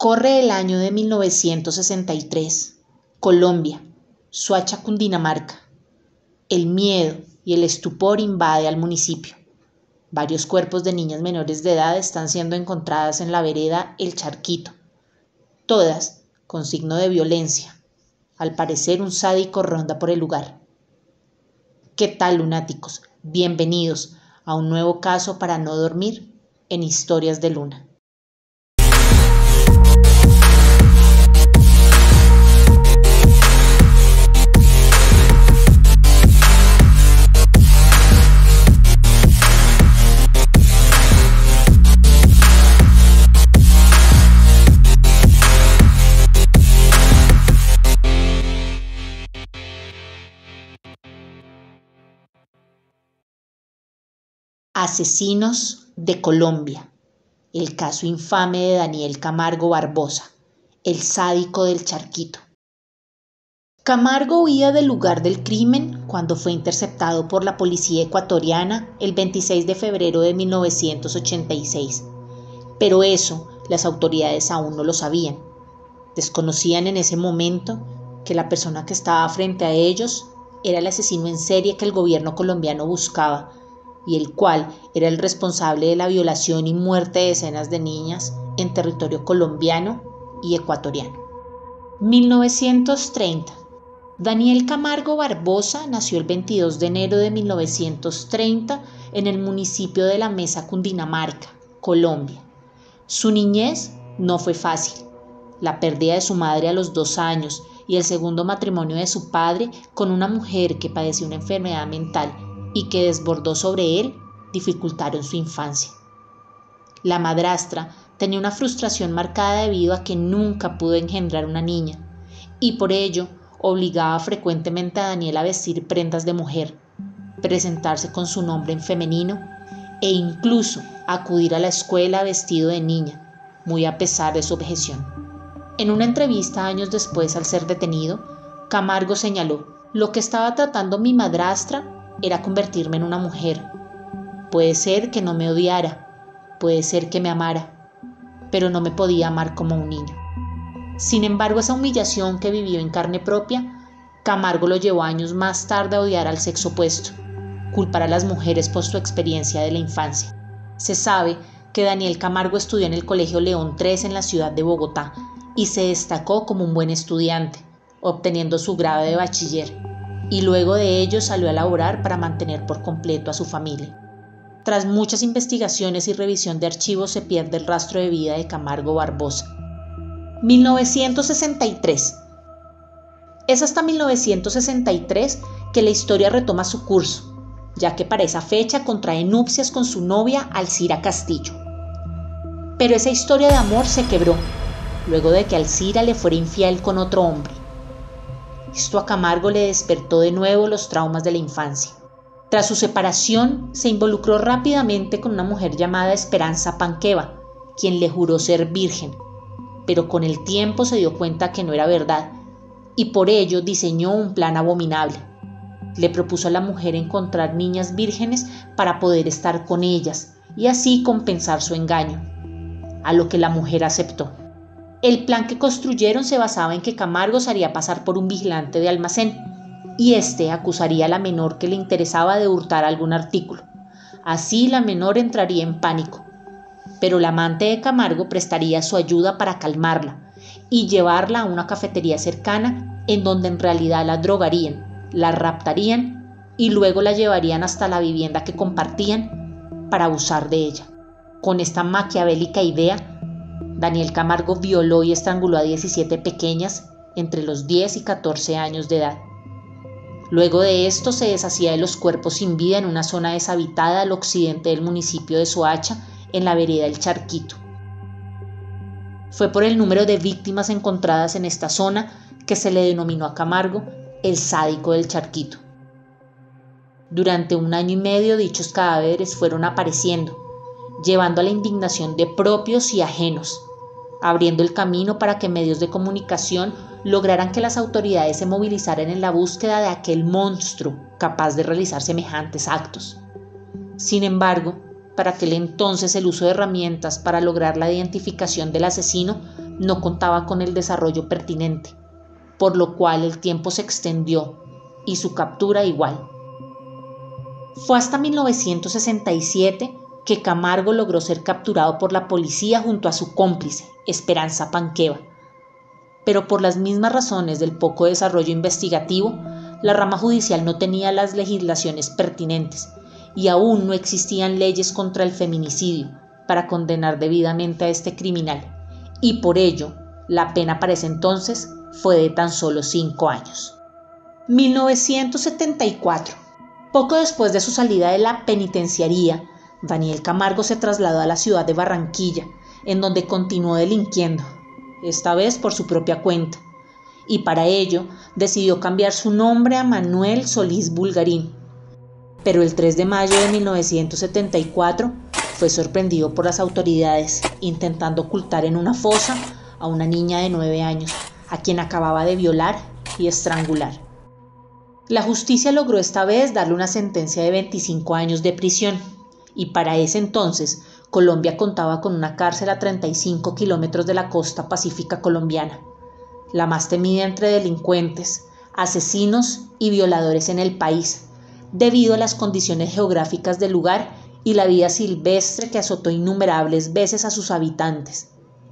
Corre el año de 1963. Colombia, Soacha, Cundinamarca. El miedo y el estupor invade al municipio. Varios cuerpos de niñas menores de edad están siendo encontradas en la vereda El Charquito, todas con signo de violencia. Al parecer, un sádico ronda por el lugar. ¿Qué tal, lunáticos? Bienvenidos a un nuevo caso para no dormir en Historias de Luna. Asesinos de Colombia. El caso infame de Daniel Camargo Barbosa, el sádico del Charquito. Camargo huía del lugar del crimen cuando fue interceptado por la policía ecuatoriana el 26 de febrero de 1986. Pero eso las autoridades aún no lo sabían. Desconocían en ese momento que la persona que estaba frente a ellos era el asesino en serie que el gobierno colombiano buscaba, y el cual era el responsable de la violación y muerte de decenas de niñas en territorio colombiano y ecuatoriano. 1930. Daniel Camargo Barbosa nació el 22 de enero de 1930 en el municipio de La Mesa, Cundinamarca, Colombia. Su niñez no fue fácil. La pérdida de su madre a los 2 años y el segundo matrimonio de su padre con una mujer que padecía una enfermedad mental y que desbordó sobre él, dificultaron su infancia. La madrastra tenía una frustración marcada debido a que nunca pudo engendrar una niña, y por ello obligaba frecuentemente a Daniel a vestir prendas de mujer, presentarse con su nombre en femenino e incluso acudir a la escuela vestido de niña, muy a pesar de su objeción. En una entrevista años después, al ser detenido, Camargo señaló: "Lo que estaba tratando mi madrastra era convertirme en una mujer. Puede ser que no me odiara, puede ser que me amara, pero no me podía amar como un niño". Sin embargo, esa humillación que vivió en carne propia, Camargo lo llevó años más tarde a odiar al sexo opuesto, culpar a las mujeres por su experiencia de la infancia. Se sabe que Daniel Camargo estudió en el Colegio León III en la ciudad de Bogotá y se destacó como un buen estudiante, obteniendo su grado de bachiller, y luego de ello salió a laborar para mantener por completo a su familia. Tras muchas investigaciones y revisión de archivos se pierde el rastro de vida de Camargo Barbosa. 1963. Es hasta 1963 que la historia retoma su curso, ya que para esa fecha contrae nupcias con su novia Alcira Castillo. Pero esa historia de amor se quebró, luego de que Alcira le fuera infiel con otro hombre. Esto a Camargo le despertó de nuevo los traumas de la infancia. Tras su separación, se involucró rápidamente con una mujer llamada Esperanza Panqueva, quien le juró ser virgen, pero con el tiempo se dio cuenta que no era verdad, y por ello diseñó un plan abominable. Le propuso a la mujer encontrar niñas vírgenes para poder estar con ellas y así compensar su engaño, a lo que la mujer aceptó. El plan que construyeron se basaba en que Camargo se haría pasar por un vigilante de almacén y éste acusaría a la menor que le interesaba de hurtar algún artículo. Así la menor entraría en pánico, pero la amante de Camargo prestaría su ayuda para calmarla y llevarla a una cafetería cercana en donde en realidad la drogarían, la raptarían y luego la llevarían hasta la vivienda que compartían para abusar de ella. Con esta maquiavélica idea, Daniel Camargo violó y estranguló a 17 pequeñas entre los 10 y 14 años de edad. Luego de esto se deshacía de los cuerpos sin vida en una zona deshabitada al occidente del municipio de Soacha, en la vereda El Charquito. Fue por el número de víctimas encontradas en esta zona que se le denominó a Camargo el sádico del Charquito. Durante 1 año y medio dichos cadáveres fueron apareciendo, llevando a la indignación de propios y ajenos, abriendo el camino para que medios de comunicación lograran que las autoridades se movilizaran en la búsqueda de aquel monstruo capaz de realizar semejantes actos. Sin embargo, para aquel entonces el uso de herramientas para lograr la identificación del asesino no contaba con el desarrollo pertinente, por lo cual el tiempo se extendió y su captura igual. Fue hasta 1967 que Camargo logró ser capturado por la policía junto a su cómplice, Esperanza Panqueva. Pero por las mismas razones del poco desarrollo investigativo, la rama judicial no tenía las legislaciones pertinentes y aún no existían leyes contra el feminicidio para condenar debidamente a este criminal, y por ello la pena para ese entonces fue de tan solo 5 años. 1974. Poco después de su salida de la penitenciaría, Daniel Camargo se trasladó a la ciudad de Barranquilla, en donde continuó delinquiendo, esta vez por su propia cuenta, y para ello decidió cambiar su nombre a Manuel Solís Bulgarín. Pero el 3 de mayo de 1974 fue sorprendido por las autoridades intentando ocultar en una fosa a una niña de 9 años, a quien acababa de violar y estrangular. La justicia logró esta vez darle una sentencia de 25 años de prisión, y para ese entonces Colombia contaba con una cárcel a 35 kilómetros de la costa pacífica colombiana, la más temida entre delincuentes, asesinos y violadores en el país, debido a las condiciones geográficas del lugar y la vida silvestre que azotó innumerables veces a sus habitantes,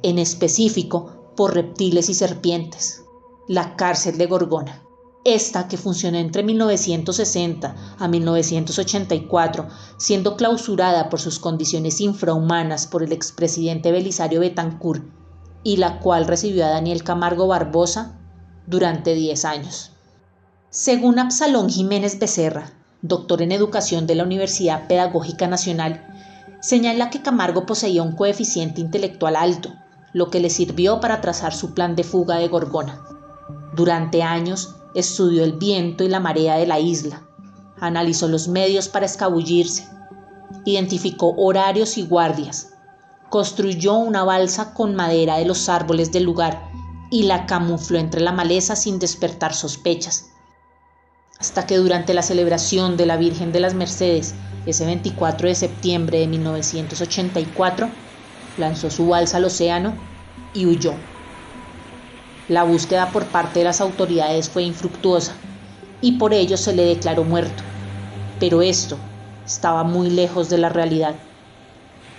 en específico por reptiles y serpientes, la cárcel de Gorgona. Esta, que funcionó entre 1960 a 1984, siendo clausurada por sus condiciones infrahumanas por el expresidente Belisario Betancur, y la cual recibió a Daniel Camargo Barbosa durante 10 años. Según Absalón Jiménez Becerra, doctor en educación de la Universidad Pedagógica Nacional, señala que Camargo poseía un coeficiente intelectual alto, lo que le sirvió para trazar su plan de fuga de Gorgona. Durante años estudió el viento y la marea de la isla, analizó los medios para escabullirse, identificó horarios y guardias, construyó una balsa con madera de los árboles del lugar y la camufló entre la maleza sin despertar sospechas. Hasta que durante la celebración de la Virgen de las Mercedes, ese 24 de septiembre de 1984, lanzó su balsa al océano y huyó. La búsqueda por parte de las autoridades fue infructuosa y por ello se le declaró muerto, pero esto estaba muy lejos de la realidad.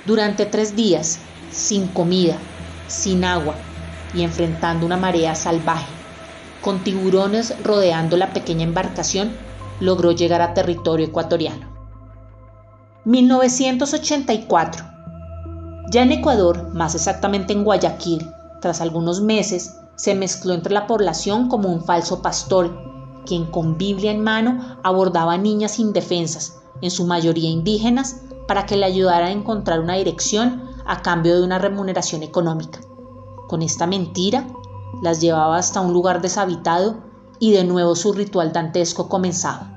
Durante 3 días, sin comida, sin agua y enfrentando una marea salvaje, con tiburones rodeando la pequeña embarcación, logró llegar a territorio ecuatoriano. 1984. Ya en Ecuador, más exactamente en Guayaquil, tras algunos meses, se mezcló entre la población como un falso pastor, quien con Biblia en mano abordaba a niñas indefensas, en su mayoría indígenas, para que le ayudara a encontrar una dirección a cambio de una remuneración económica. Con esta mentira, las llevaba hasta un lugar deshabitado y de nuevo su ritual dantesco comenzaba.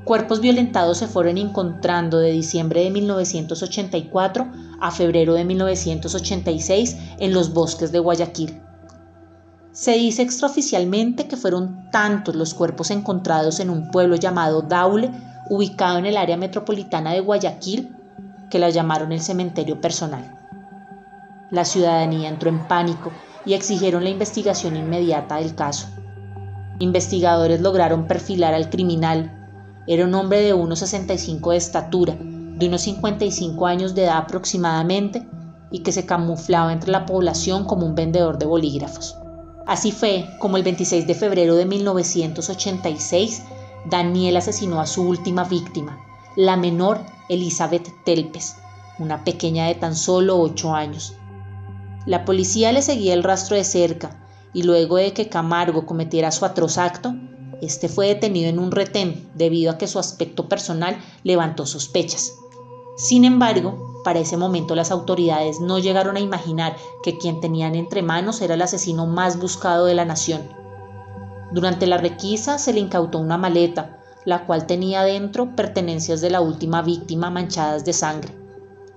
Cuerpos violentados se fueron encontrando de diciembre de 1984 a febrero de 1986 en los bosques de Guayaquil. Se dice extraoficialmente que fueron tantos los cuerpos encontrados en un pueblo llamado Daule, ubicado en el área metropolitana de Guayaquil, que la llamaron el cementerio personal. La ciudadanía entró en pánico y exigieron la investigación inmediata del caso. Investigadores lograron perfilar al criminal. Era un hombre de 1,65 de estatura, de unos 55 años de edad aproximadamente, y que se camuflaba entre la población como un vendedor de bolígrafos. Así fue como el 26 de febrero de 1986, Daniel asesinó a su última víctima, la menor Elizabeth Telpes, una pequeña de tan solo 8 años. La policía le seguía el rastro de cerca y luego de que Camargo cometiera su atroz acto, este fue detenido en un retén debido a que su aspecto personal levantó sospechas. Sin embargo, para ese momento las autoridades no llegaron a imaginar que quien tenían entre manos era el asesino más buscado de la nación. Durante la requisa se le incautó una maleta, la cual tenía dentro pertenencias de la última víctima manchadas de sangre.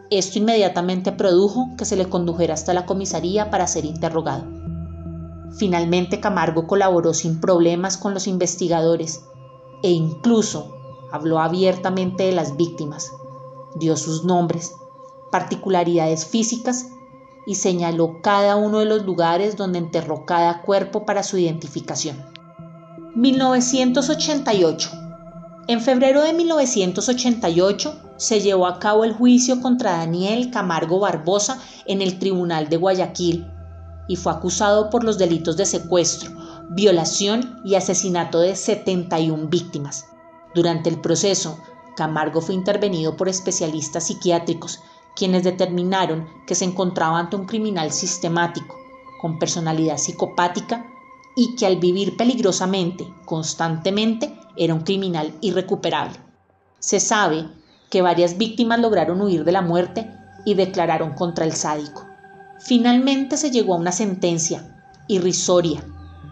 Esto inmediatamente produjo que se le condujera hasta la comisaría para ser interrogado. Finalmente Camargo colaboró sin problemas con los investigadores e incluso habló abiertamente de las víctimas, dio sus nombres, particularidades físicas y señaló cada uno de los lugares donde enterró cada cuerpo para su identificación. 1988. En febrero de 1988 se llevó a cabo el juicio contra Daniel Camargo Barbosa en el Tribunal de Guayaquil y fue acusado por los delitos de secuestro, violación y asesinato de 71 víctimas. Durante el proceso, Camargo fue intervenido por especialistas psiquiátricos, quienes determinaron que se encontraba ante un criminal sistemático, con personalidad psicopática y que al vivir peligrosamente, constantemente, era un criminal irrecuperable. Se sabe que varias víctimas lograron huir de la muerte y declararon contra el sádico. Finalmente se llegó a una sentencia irrisoria,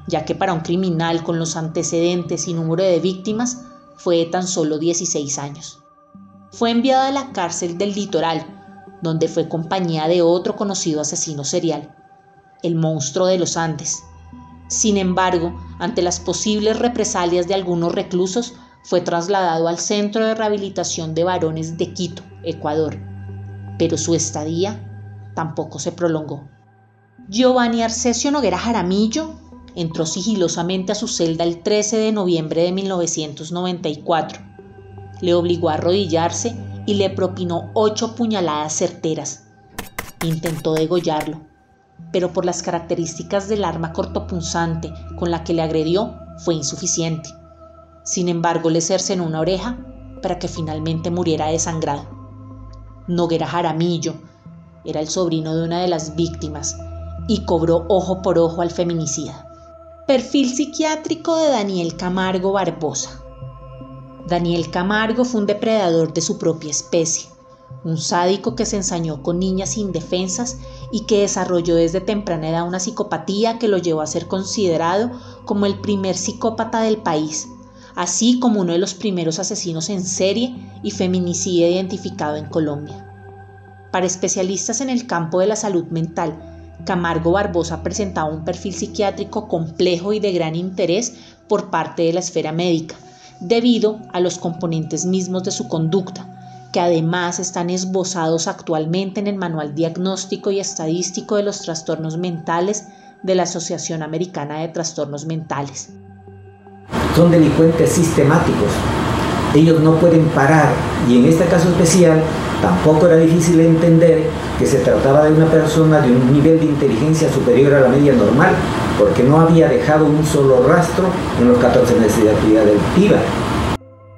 ya que para un criminal con los antecedentes y número de víctimas fue de tan solo 16 años. Fue enviado a la cárcel del Litoral, donde fue compañía de otro conocido asesino serial, el monstruo de los Andes. Sin embargo, ante las posibles represalias de algunos reclusos, fue trasladado al Centro de Rehabilitación de Varones de Quito, Ecuador, pero su estadía tampoco se prolongó. Giovanni Arcesio Noguera Jaramillo entró sigilosamente a su celda el 13 de noviembre de 1994. Le obligó a arrodillarse y le propinó 8 puñaladas certeras. Intentó degollarlo, pero por las características del arma cortopunzante con la que le agredió fue insuficiente. Sin embargo, le cercenó una oreja para que finalmente muriera desangrado. Noguera Jaramillo era el sobrino de una de las víctimas y cobró ojo por ojo al feminicida. Perfil psiquiátrico de Daniel Camargo Barbosa. Daniel Camargo fue un depredador de su propia especie, un sádico que se ensañó con niñas indefensas y que desarrolló desde temprana edad una psicopatía que lo llevó a ser considerado como el primer psicópata del país, así como uno de los primeros asesinos en serie y feminicida identificado en Colombia. Para especialistas en el campo de la salud mental, Camargo Barbosa presentaba un perfil psiquiátrico complejo y de gran interés por parte de la esfera médica, debido a los componentes mismos de su conducta, que además están esbozados actualmente en el Manual Diagnóstico y Estadístico de los Trastornos Mentales de la Asociación Americana de Trastornos Mentales. Son delincuentes sistemáticos. Ellos no pueden parar, y en este caso especial tampoco era difícil entender que se trataba de una persona de un nivel de inteligencia superior a la media normal, porque no había dejado un solo rastro en los 14 meses de actividad delictiva.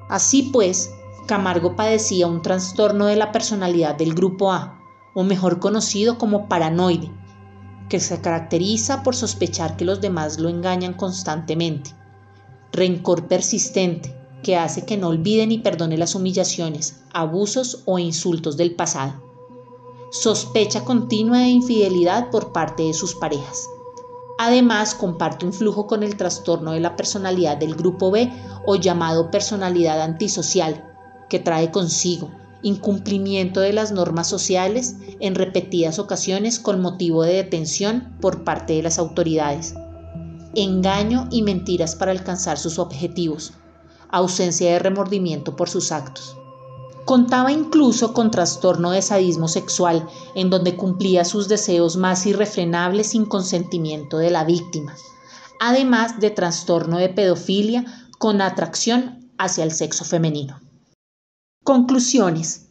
Así pues, Camargo padecía un trastorno de la personalidad del grupo A, o mejor conocido como paranoide, que se caracteriza por sospechar que los demás lo engañan constantemente. Rencor persistente, que hace que no olvide ni perdone las humillaciones, abusos o insultos del pasado. Sospecha continua de infidelidad por parte de sus parejas. Además, comparte un flujo con el trastorno de la personalidad del grupo B o llamado personalidad antisocial, que trae consigo incumplimiento de las normas sociales en repetidas ocasiones con motivo de detención por parte de las autoridades, engaño y mentiras para alcanzar sus objetivos, ausencia de remordimiento por sus actos. Contaba incluso con trastorno de sadismo sexual, en donde cumplía sus deseos más irrefrenables sin consentimiento de la víctima, además de trastorno de pedofilia con atracción hacia el sexo femenino. Conclusiones.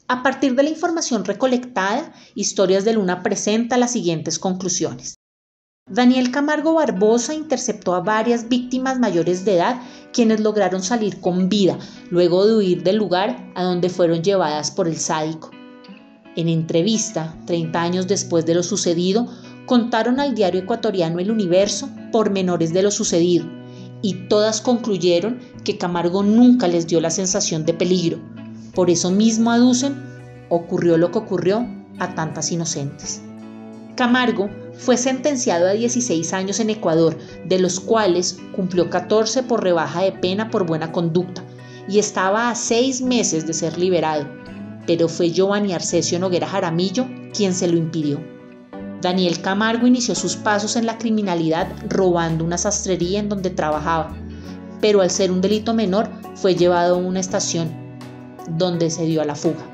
A partir de la información recolectada, Historias de Luna presenta las siguientes conclusiones. Daniel Camargo Barbosa interceptó a varias víctimas mayores de edad, quienes lograron salir con vida luego de huir del lugar a donde fueron llevadas por el sádico. En entrevista, 30 años después de lo sucedido, contaron al diario ecuatoriano El Universo pormenores de lo sucedido, y todas concluyeron que Camargo nunca les dio la sensación de peligro. Por eso mismo aducen, ocurrió lo que ocurrió a tantas inocentes. Camargo fue sentenciado a 16 años en Ecuador, de los cuales cumplió 14 por rebaja de pena por buena conducta, y estaba a 6 meses de ser liberado, pero fue Giovanni Arcesio Noguera Jaramillo quien se lo impidió. Daniel Camargo inició sus pasos en la criminalidad robando una sastrería en donde trabajaba, pero al ser un delito menor fue llevado a una estación donde se dio a la fuga.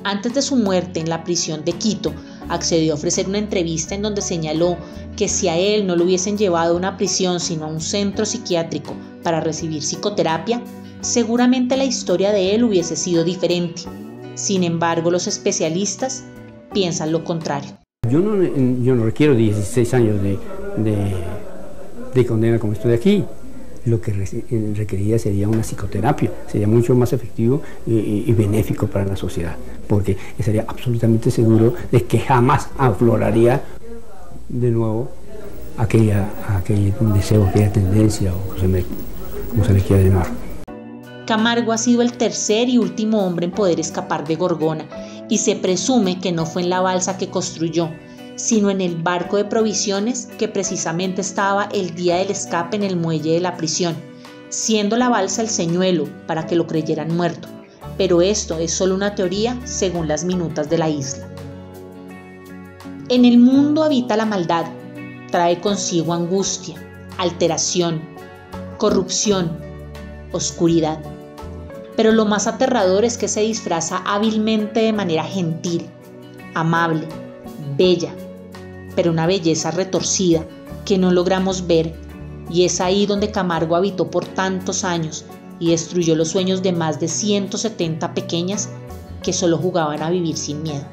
Antes de su muerte en la prisión de Quito, accedió a ofrecer una entrevista en donde señaló que si a él no lo hubiesen llevado a una prisión sino a un centro psiquiátrico para recibir psicoterapia, seguramente la historia de él hubiese sido diferente. Sin embargo, los especialistas piensan lo contrario. Yo no requiero 16 años de condena como estoy aquí. Lo que requeriría sería una psicoterapia, sería mucho más efectivo y benéfico para la sociedad, porque estaría absolutamente seguro de que jamás afloraría de nuevo aquel deseo, aquella tendencia, o como se le quiera llamar. Camargo ha sido el tercer y último hombre en poder escapar de Gorgona, y se presume que no fue en la balsa que construyó, sino en el barco de provisiones que precisamente estaba el día del escape en el muelle de la prisión, siendo la balsa el señuelo para que lo creyeran muerto. Pero esto es solo una teoría según las minutas de la isla. En el mundo habita la maldad, trae consigo angustia, alteración, corrupción, oscuridad. Pero lo más aterrador es que se disfraza hábilmente de manera gentil, amable, bella, pero una belleza retorcida que no logramos ver, y es ahí donde Camargo habitó por tantos años y destruyó los sueños de más de 170 pequeñas que solo jugaban a vivir sin miedo.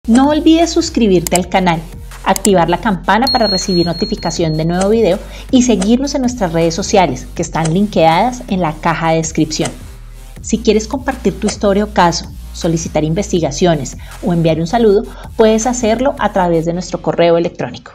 No olvides suscribirte al canal, activar la campana para recibir notificación de nuevo video y seguirnos en nuestras redes sociales que están linkeadas en la caja de descripción. Si quieres compartir tu historia o caso, solicitar investigaciones o enviar un saludo, puedes hacerlo a través de nuestro correo electrónico.